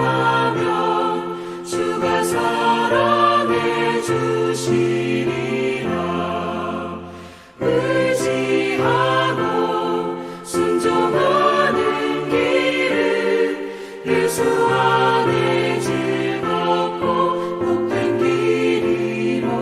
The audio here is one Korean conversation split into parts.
순종하면 주가 사랑해 주시리라. 의지하고 순종하는 길은 예수 안에 즐겁고 복된 길이로다.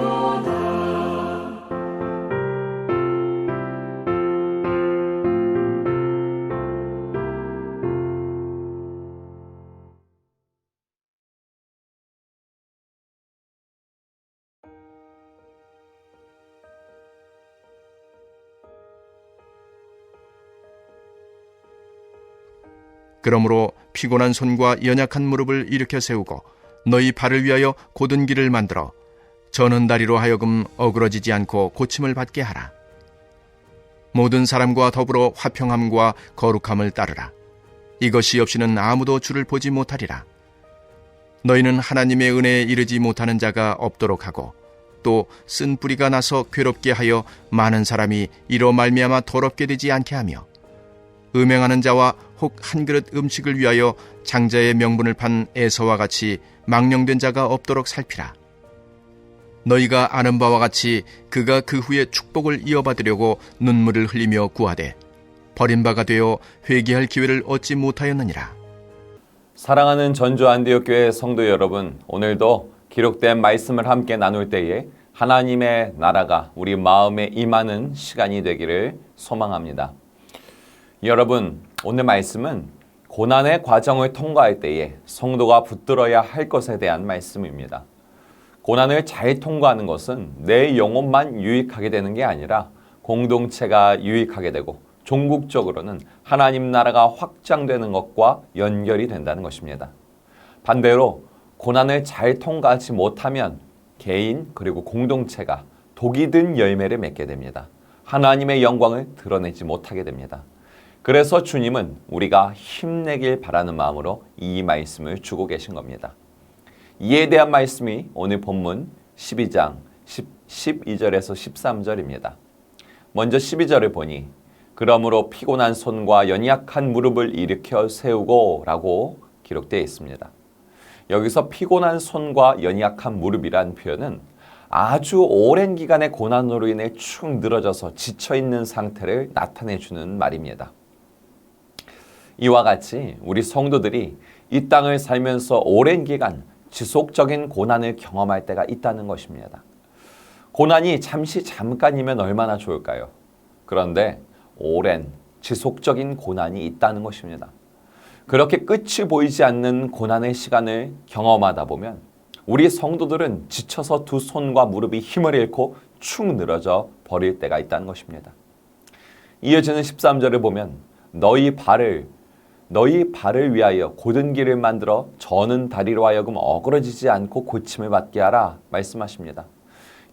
그러므로 피곤한 손과 연약한 무릎을 일으켜 세우고 너희 발을 위하여 곧은 길을 만들어 저는 다리로 하여금 어그러지지 않고 고침을 받게 하라. 모든 사람과 더불어 화평함과 거룩함을 따르라. 이것이 없이는 아무도 주를 보지 못하리라. 너희는 하나님의 은혜에 이르지 못하는 자가 없도록 하고 또 쓴 뿌리가 나서 괴롭게 하여 많은 사람이 이로 말미암아 더럽게 되지 않게 하며 음행하는 자와 혹 한 그릇 음식을 위하여 장자의 명분을 판 에서와 같이 망령된 자가 없도록 살피라. 너희가 아는 바와 같이 그가 그 후에 축복을 이어받으려고 눈물을 흘리며 구하되 버림바가 되어 회개할 기회를 얻지 못하였느니라. 사랑하는 전주 안디옥교회 성도 여러분, 오늘도 기록된 말씀을 함께 나눌 때에 하나님의 나라가 우리 마음에 임하는 시간이 되기를 소망합니다. 여러분, 오늘 말씀은 고난의 과정을 통과할 때에 성도가 붙들어야 할 것에 대한 말씀입니다. 고난을 잘 통과하는 것은 내 영혼만 유익하게 되는 게 아니라 공동체가 유익하게 되고 종국적으로는 하나님 나라가 확장되는 것과 연결이 된다는 것입니다. 반대로 고난을 잘 통과하지 못하면 개인 그리고 공동체가 독이 든 열매를 맺게 됩니다. 하나님의 영광을 드러내지 못하게 됩니다. 그래서 주님은 우리가 힘내길 바라는 마음으로 이 말씀을 주고 계신 겁니다. 이에 대한 말씀이 오늘 본문 12장 12절에서 13절입니다. 먼저 12절을 보니 그러므로 피곤한 손과 연약한 무릎을 일으켜 세우고 라고 기록되어 있습니다. 여기서 피곤한 손과 연약한 무릎이란 표현은 아주 오랜 기간의 고난으로 인해 축 늘어져서 지쳐있는 상태를 나타내주는 말입니다. 이와 같이 우리 성도들이 이 땅을 살면서 오랜 기간 지속적인 고난을 경험할 때가 있다는 것입니다. 고난이 잠깐이면 얼마나 좋을까요? 그런데 오랜 지속적인 고난이 있다는 것입니다. 그렇게 끝이 보이지 않는 고난의 시간을 경험하다 보면 우리 성도들은 지쳐서 두 손과 무릎이 힘을 잃고 축 늘어져 버릴 때가 있다는 것입니다. 이어지는 13절을 보면 너희 발을 위하여 곧은 길을 만들어 저는 다리로 하여금 어그러지지 않고 고침을 받게 하라 말씀하십니다.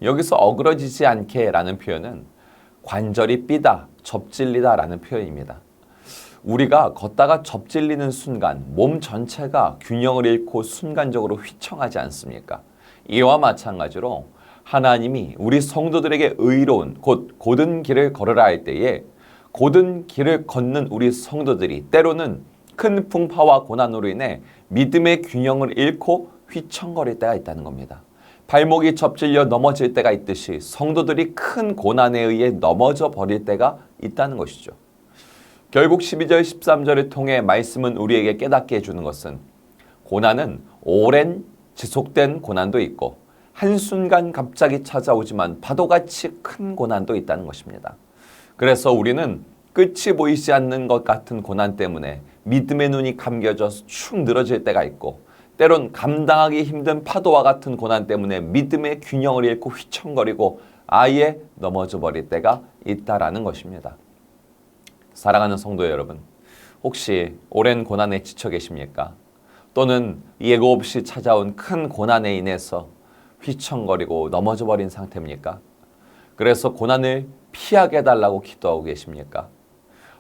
여기서 어그러지지 않게 라는 표현은 관절이 삐다, 접질리다 라는 표현입니다. 우리가 걷다가 접질리는 순간 몸 전체가 균형을 잃고 순간적으로 휘청하지 않습니까? 이와 마찬가지로 하나님이 우리 성도들에게 의로운 곧은 길을 걸으라 할 때에 곧은 길을 걷는 우리 성도들이 때로는 큰 풍파와 고난으로 인해 믿음의 균형을 잃고 휘청거릴 때가 있다는 겁니다. 발목이 접질려 넘어질 때가 있듯이 성도들이 큰 고난에 의해 넘어져 버릴 때가 있다는 것이죠. 결국 12절 13절을 통해 말씀은 우리에게 깨닫게 해주는 것은 고난은 오랜 지속된 고난도 있고 한순간 갑자기 찾아오지만 파도같이 큰 고난도 있다는 것입니다. 그래서 우리는 끝이 보이지 않는 것 같은 고난 때문에 믿음의 눈이 감겨져서 축 늘어질 때가 있고 때론 감당하기 힘든 파도와 같은 고난 때문에 믿음의 균형을 잃고 휘청거리고 아예 넘어져 버릴 때가 있다라는 것입니다. 사랑하는 성도 여러분, 혹시 오랜 고난에 지쳐 계십니까? 또는 예고 없이 찾아온 큰 고난에 인해서 휘청거리고 넘어져 버린 상태입니까? 그래서 고난을 피하게 해달라고 기도하고 계십니까?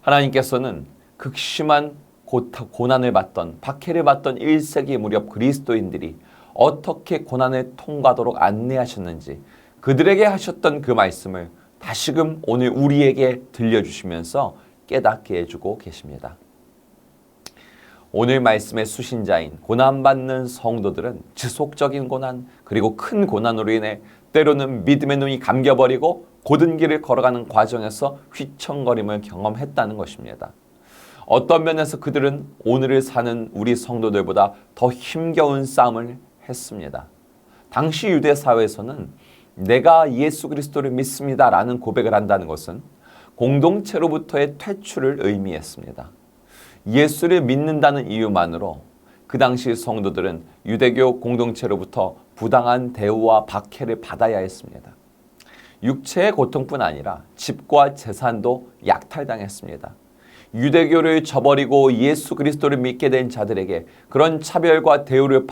하나님께서는 극심한 고난을 받던 박해를 받던 1세기 무렵 그리스도인들이 어떻게 고난을 통과하도록 안내하셨는지 그들에게 하셨던 그 말씀을 다시금 오늘 우리에게 들려주시면서 깨닫게 해주고 계십니다. 오늘 말씀의 수신자인 고난받는 성도들은 지속적인 고난 그리고 큰 고난으로 인해 때로는 믿음의 눈이 감겨버리고 고든 길을 걸어가는 과정에서 휘청거림을 경험했다는 것입니다. 어떤 면에서 그들은 오늘을 사는 우리 성도들보다 더 힘겨운 싸움을 했습니다. 당시 유대 사회에서는 내가 예수 그리스도를 믿습니다 라는 고백을 한다는 것은 공동체로부터의 퇴출을 의미했습니다. 예수를 믿는다는 이유만으로 그 당시 성도들은 유대교 공동체로부터 부당한 대우와 박해를 받아야 했습니다. 육체의 고통뿐 아니라 집과 재산도 약탈당했습니다. 유대교를 저버리고 예수 그리스도를 믿게 된 자들에게 그런 차별과 대우를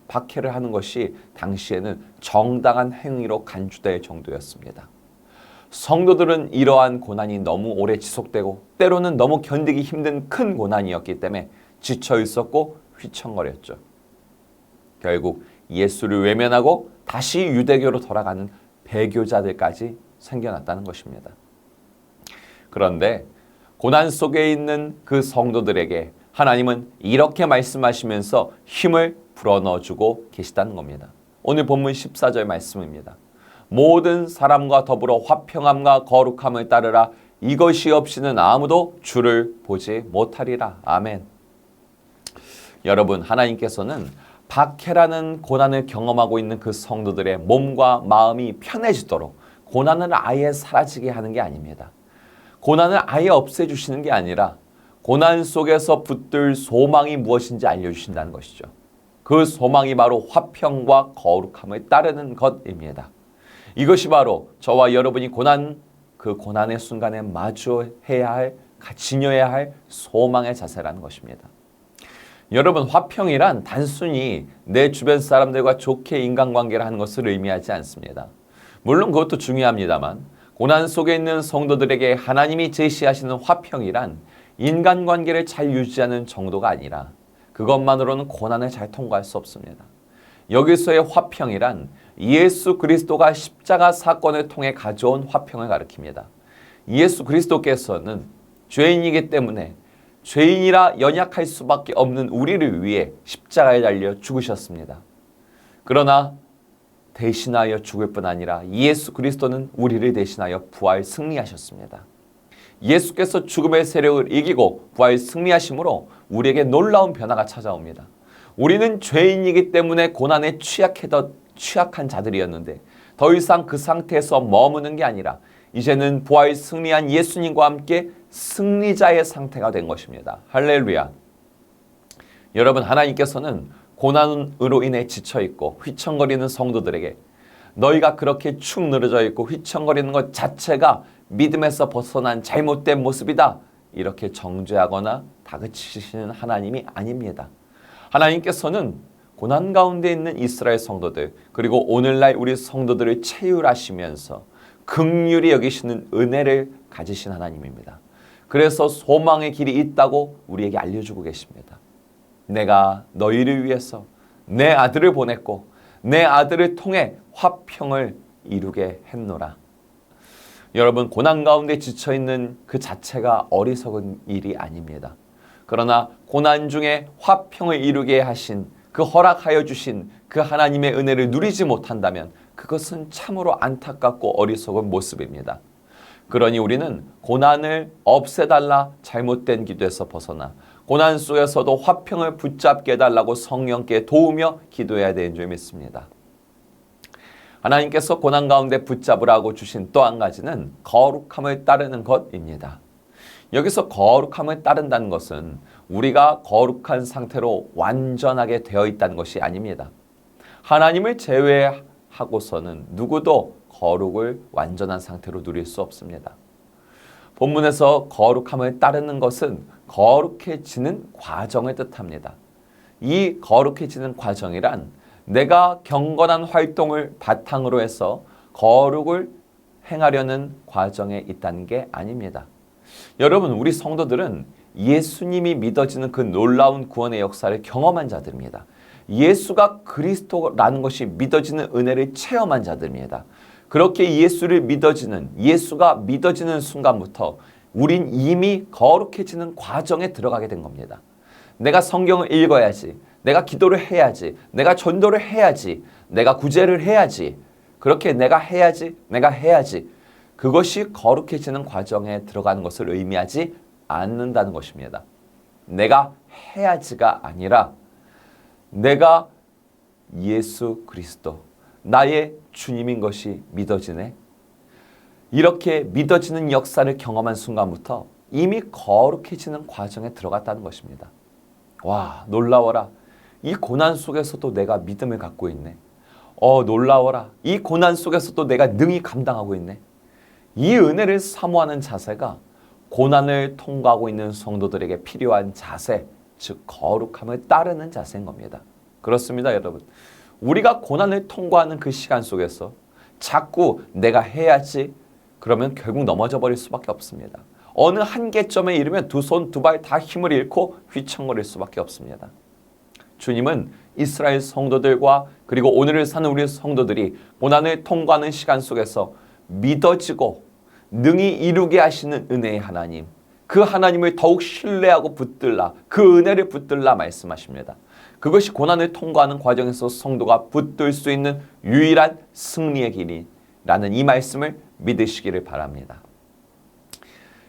박해를 하는 것이 당시에는 정당한 행위로 간주될 정도였습니다. 성도들은 이러한 고난이 너무 오래 지속되고 때로는 너무 견디기 힘든 큰 고난이었기 때문에 지쳐 있었고 휘청거렸죠. 결국 예수를 외면하고 다시 유대교로 돌아가는 배교자들까지 생겨났다는 것입니다. 그런데 고난 속에 있는 그 성도들에게 하나님은 이렇게 말씀하시면서 힘을 불어넣어주고 계시다는 겁니다. 오늘 본문 14절 말씀입니다. 모든 사람과 더불어 화평함과 거룩함을 따르라. 이것이 없이는 아무도 주를 보지 못하리라. 아멘. 여러분, 하나님께서는 박해라는 고난을 경험하고 있는 그 성도들의 몸과 마음이 편해지도록 고난을 아예 사라지게 하는 게 아닙니다. 고난을 아예 없애주시는 게 아니라 고난 속에서 붙들 소망이 무엇인지 알려주신다는 것이죠. 그 소망이 바로 화평과 거룩함을 따르는 것입니다. 이것이 바로 저와 여러분이 그 고난의 순간에 마주해야 할, 지녀야 할 소망의 자세라는 것입니다. 여러분, 화평이란 단순히 내 주변 사람들과 좋게 인간관계를 하는 것을 의미하지 않습니다. 물론 그것도 중요합니다만 고난 속에 있는 성도들에게 하나님이 제시하시는 화평이란 인간관계를 잘 유지하는 정도가 아니라 그것만으로는 고난을 잘 통과할 수 없습니다. 여기서의 화평이란 예수 그리스도가 십자가 사건을 통해 가져온 화평을 가리킵니다. 예수 그리스도께서는 죄인이기 때문에 죄인이라 연약할 수밖에 없는 우리를 위해 십자가에 달려 죽으셨습니다. 그러나 대신하여 죽을 뿐 아니라 예수 그리스도는 우리를 대신하여 부활 승리하셨습니다. 예수께서 죽음의 세력을 이기고 부활 승리하심으로 우리에게 놀라운 변화가 찾아옵니다. 우리는 죄인이기 때문에 고난에 취약한 자들이었는데 더 이상 그 상태에서 머무는 게 아니라 이제는 부활 승리한 예수님과 함께 승리자의 상태가 된 것입니다. 할렐루야. 여러분, 하나님께서는 고난으로 인해 지쳐있고 휘청거리는 성도들에게 너희가 그렇게 축 늘어져 있고 휘청거리는 것 자체가 믿음에서 벗어난 잘못된 모습이다. 이렇게 정죄하거나 다그치시는 하나님이 아닙니다. 하나님께서는 고난 가운데 있는 이스라엘 성도들 그리고 오늘날 우리 성도들을 체휼하시면서 긍휼히 여기시는 은혜를 가지신 하나님입니다. 그래서 소망의 길이 있다고 우리에게 알려주고 계십니다. 내가 너희를 위해서 내 아들을 보냈고 내 아들을 통해 화평을 이루게 했노라. 여러분, 고난 가운데 지쳐있는 그 자체가 어리석은 일이 아닙니다. 그러나 고난 중에 화평을 이루게 하신 그 허락하여 주신 그 하나님의 은혜를 누리지 못한다면 그것은 참으로 안타깝고 어리석은 모습입니다. 그러니 우리는 고난을 없애달라 잘못된 기도에서 벗어나 고난 속에서도 화평을 붙잡게 해달라고 성령께 도우며 기도해야 되는 줄 믿습니다. 하나님께서 고난 가운데 붙잡으라고 주신 또 한 가지는 거룩함을 따르는 것입니다. 여기서 거룩함을 따른다는 것은 우리가 거룩한 상태로 완전하게 되어 있다는 것이 아닙니다. 하나님을 제외하고서는 누구도 거룩을 완전한 상태로 누릴 수 없습니다. 본문에서 거룩함을 따르는 것은 거룩해지는 과정을 뜻합니다. 이 거룩해지는 과정이란 내가 경건한 활동을 바탕으로 해서 거룩을 행하려는 과정에 있다는 게 아닙니다. 여러분, 우리 성도들은 예수님이 믿어지는 그 놀라운 구원의 역사를 경험한 자들입니다. 예수가 그리스도라는 것이 믿어지는 은혜를 체험한 자들입니다. 그렇게 예수가 믿어지는 순간부터 우린 이미 거룩해지는 과정에 들어가게 된 겁니다. 내가 성경을 읽어야지, 내가 기도를 해야지, 내가 전도를 해야지, 내가 구제를 해야지, 그렇게 내가 해야지, 그것이 거룩해지는 과정에 들어가는 것을 의미하지 않는다는 것입니다. 내가 해야지가 아니라 내가 예수 그리스도, 나의 주님인 것이 믿어지네. 이렇게 믿어지는 역사를 경험한 순간부터 이미 거룩해지는 과정에 들어갔다는 것입니다. 와, 놀라워라. 이 고난 속에서도 내가 믿음을 갖고 있네. 놀라워라. 이 고난 속에서도 내가 능히 감당하고 있네. 이 은혜를 사모하는 자세가 고난을 통과하고 있는 성도들에게 필요한 자세, 즉 거룩함을 따르는 자세인 겁니다. 그렇습니다, 여러분. 우리가 고난을 통과하는 그 시간 속에서 자꾸 내가 해야지, 그러면 결국 넘어져 버릴 수밖에 없습니다. 어느 한계점에 이르면 두 손 두 발 다 힘을 잃고 휘청거릴 수밖에 없습니다. 주님은 이스라엘 성도들과 그리고 오늘을 사는 우리 성도들이 고난을 통과하는 시간 속에서 믿어지고 능히 이루게 하시는 은혜의 하나님, 그 하나님을 더욱 신뢰하고 붙들라, 그 은혜를 붙들라 말씀하십니다. 그것이 고난을 통과하는 과정에서 성도가 붙들 수 있는 유일한 승리의 길이라는 이 말씀을 믿으시기를 바랍니다.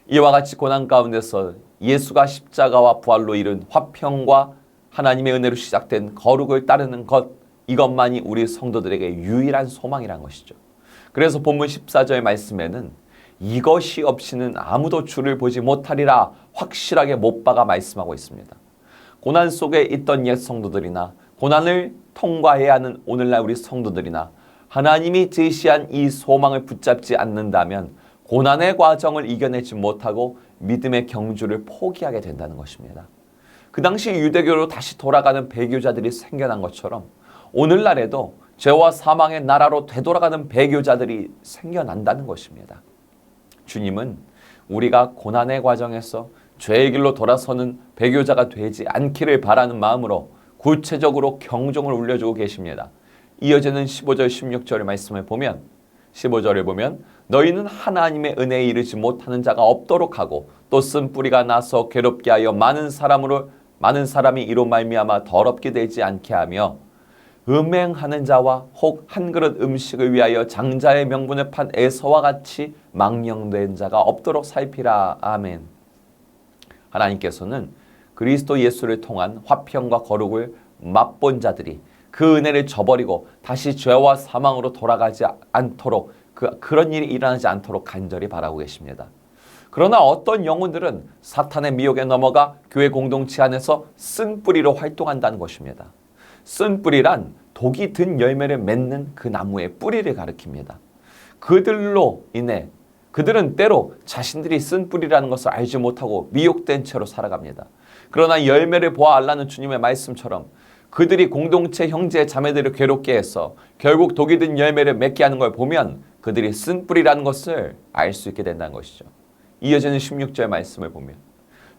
이와 같이 고난 가운데서 예수가 십자가와 부활로 이룬 화평과 하나님의 은혜로 시작된 거룩을 따르는 것, 이것만이 우리 성도들에게 유일한 소망이란 것이죠. 그래서 본문 14절 말씀에는 이것이 없이는 아무도 주를 보지 못하리라 확실하게 못 박아 말씀하고 있습니다. 고난 속에 있던 옛 성도들이나 고난을 통과해야 하는 오늘날 우리 성도들이나 하나님이 제시한 이 소망을 붙잡지 않는다면 고난의 과정을 이겨내지 못하고 믿음의 경주를 포기하게 된다는 것입니다. 그 당시 유대교로 다시 돌아가는 배교자들이 생겨난 것처럼 오늘날에도 죄와 사망의 나라로 되돌아가는 배교자들이 생겨난다는 것입니다. 주님은 우리가 고난의 과정에서 죄의 길로 돌아서는 배교자가 되지 않기를 바라는 마음으로 구체적으로 경종을 울려주고 계십니다. 이어지는 15절 16절의 말씀을 보면 15절을 보면 너희는 하나님의 은혜에 이르지 못하는 자가 없도록 하고 또 쓴뿌리가 나서 괴롭게 하여 많은 사람이 이로 말미암아 더럽게 되지 않게 하며 음행하는 자와 혹 한 그릇 음식을 위하여 장자의 명분을 판 에서와 같이 망령된 자가 없도록 살피라. 아멘. 하나님께서는 그리스도 예수를 통한 화평과 거룩을 맛본 자들이 그 은혜를 저버리고 다시 죄와 사망으로 돌아가지 않도록 그런 일이 일어나지 않도록 간절히 바라고 계십니다. 그러나 어떤 영혼들은 사탄의 미혹에 넘어가 교회 공동체 안에서 쓴뿌리로 활동한다는 것입니다. 쓴뿌리란 독이 든 열매를 맺는 그 나무의 뿌리를 가리킵니다. 그들로 인해 그들은 때로 자신들이 쓴뿌리라는 것을 알지 못하고 미혹된 채로 살아갑니다. 그러나 열매를 보아 알라는 주님의 말씀처럼 그들이 공동체 형제 자매들을 괴롭게 해서 결국 독이 든 열매를 맺게 하는 걸 보면 그들이 쓴뿌리라는 것을 알 수 있게 된다는 것이죠. 이어지는 16절 말씀을 보면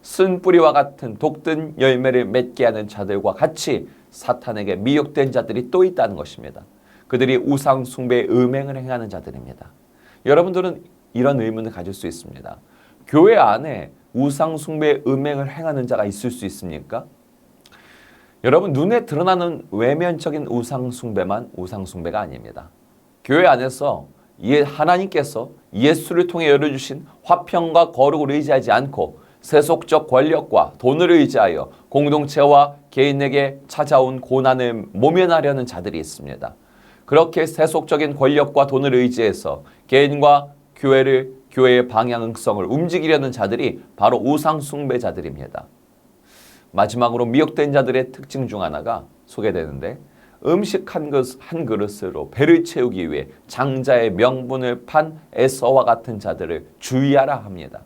쓴뿌리와 같은 독든 열매를 맺게 하는 자들과 같이 사탄에게 미혹된 자들이 또 있다는 것입니다. 그들이 우상 숭배의 음행을 행하는 자들입니다. 여러분들은 이런 의문을 가질 수 있습니다. 교회 안에 우상 숭배의 음행을 행하는 자가 있을 수 있습니까? 여러분, 눈에 드러나는 외면적인 우상 숭배만 우상 숭배가 아닙니다. 교회 안에서 하나님께서 예수를 통해 열어주신 화평과 거룩을 의지하지 않고 세속적 권력과 돈을 의지하여 공동체와 개인에게 찾아온 고난을 모면하려는 자들이 있습니다. 그렇게 세속적인 권력과 돈을 의지해서 개인과 교회의 방향성을 움직이려는 자들이 바로 우상 숭배자들입니다. 마지막으로 미혹된 자들의 특징 중 하나가 소개되는데 음식 한 그릇으로 배를 채우기 위해 장자의 명분을 판 에서와 같은 자들을 주의하라 합니다.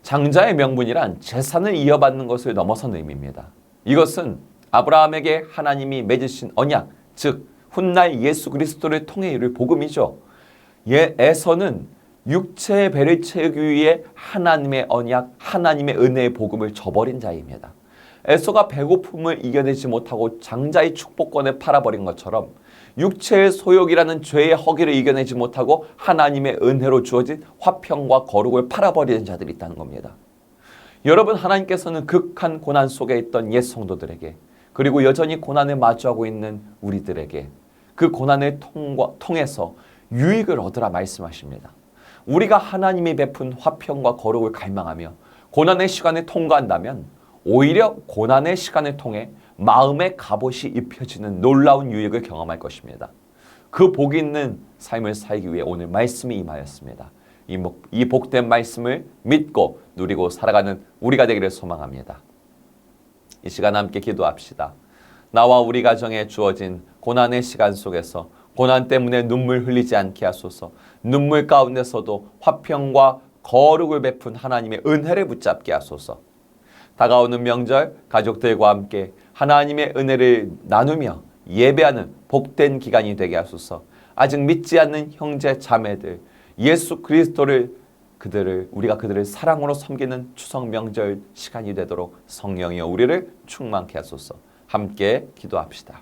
장자의 명분이란 재산을 이어받는 것을 넘어선 의미입니다. 이것은 아브라함에게 하나님이 맺으신 언약, 즉 훗날 예수 그리스도를 통해 이룰 복음이죠. 에서는 육체의 배를 채우기 위해 하나님의 언약, 하나님의 은혜의 복음을 저버린 자입니다. 에서가 배고픔을 이겨내지 못하고 장자의 축복권을 팔아버린 것처럼 육체의 소욕이라는 죄의 허기를 이겨내지 못하고 하나님의 은혜로 주어진 화평과 거룩을 팔아버리는 자들이 있다는 겁니다. 여러분, 하나님께서는 극한 고난 속에 있던 옛 성도들에게, 그리고 여전히 고난을 마주하고 있는 우리들에게 그 고난을 통해서 유익을 얻으라 말씀하십니다. 우리가 하나님이 베푼 화평과 거룩을 갈망하며 고난의 시간을 통과한다면 오히려 고난의 시간을 통해 마음의 갑옷이 입혀지는 놀라운 유익을 경험할 것입니다. 그 복이 있는 삶을 살기 위해 오늘 말씀이 임하였습니다. 이 복된 말씀을 믿고 누리고 살아가는 우리가 되기를 소망합니다. 이 시간 함께 기도합시다. 나와 우리 가정에 주어진 고난의 시간 속에서 고난 때문에 눈물 흘리지 않게 하소서. 눈물 가운데서도 화평과 거룩을 베푼 하나님의 은혜를 붙잡게 하소서. 다가오는 명절 가족들과 함께 하나님의 은혜를 나누며 예배하는 복된 기간이 되게 하소서. 아직 믿지 않는 형제 자매들, 예수 그리스도를 우리가 그들을 사랑으로 섬기는 추석 명절 시간이 되도록 성령이여 우리를 충만케 하소서. 함께 기도합시다.